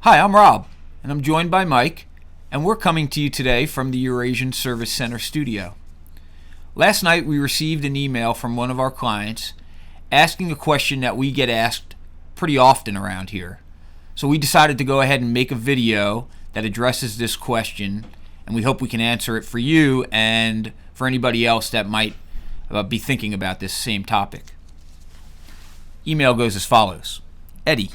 Hi, I'm Rob, and I'm joined by Mike, and we're coming to you today from the Eurasian Service Center studio. Last night we received an email from one of our clients asking a question that we get asked pretty often around here. So we decided to go ahead and make a video that addresses this question, and we hope we can answer it for you and for anybody else that might be thinking about this same topic. Email goes as follows. Eddie,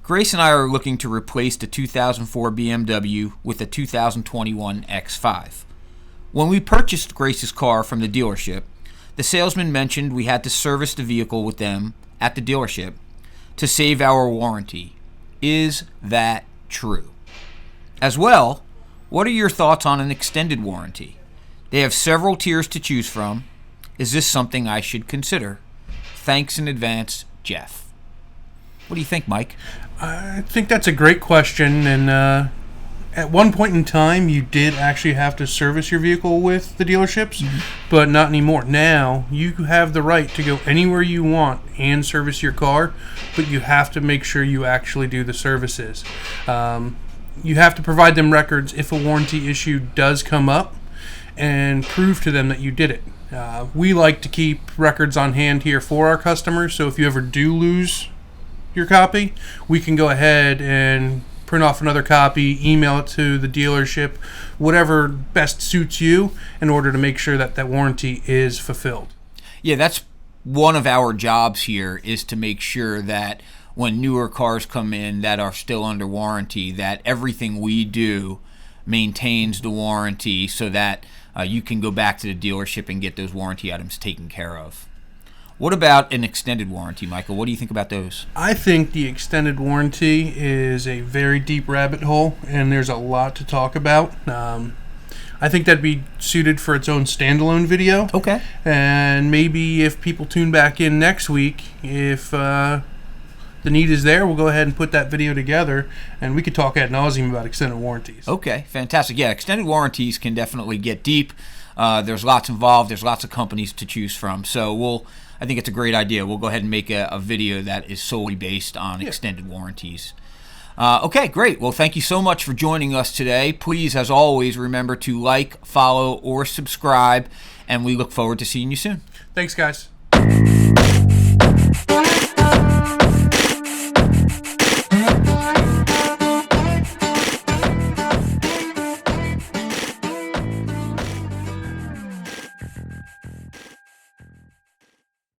Grace and I are looking to replace the 2004 BMW with a 2021 X5. When we purchased Grace's car from the dealership, the salesman mentioned we had to service the vehicle with them at the dealership to save our warranty. Is that true? As well, what are your thoughts on an extended warranty? They have several tiers to choose from. Is this something I should consider? Thanks in advance, Jeff. What do you think, Mike? I think that's a great question, and at one point in time, you did actually have to service your vehicle with the dealerships, but not anymore. Now, you have the right to go anywhere you want and service your car, but you have to make sure you actually do the services. You have to provide them records if a warranty issue does come up and prove to them that you did it. We like to keep records on hand here for our customers, so if you ever do lose your copy, we can go ahead and print off another copy, email it to the dealership, whatever best suits you, in order to make sure that that warranty is fulfilled. Yeah, that's one of our jobs here, is to make sure that when newer cars come in that are still under warranty, that everything we do maintains the warranty so that you can go back to the dealership and get those warranty items taken care of. What about an extended warranty, Michael? What do you think about those? I think the extended warranty is a very deep rabbit hole, and there's a lot to talk about. I think that'd be suited for its own standalone video. Okay. And maybe if people tune back in next week, if the need is there, we'll go ahead and put that video together, and we could talk ad nauseum about extended warranties. Okay, fantastic. Yeah, extended warranties can definitely get deep. There's lots involved. There's lots of companies to choose from. So I think it's a great idea. We'll go ahead and make a video that is solely based on extended warranties. Okay, great. Well, thank you so much for joining us today. Please, as always, remember to like, follow, or subscribe, and we look forward to seeing you soon. Thanks, guys.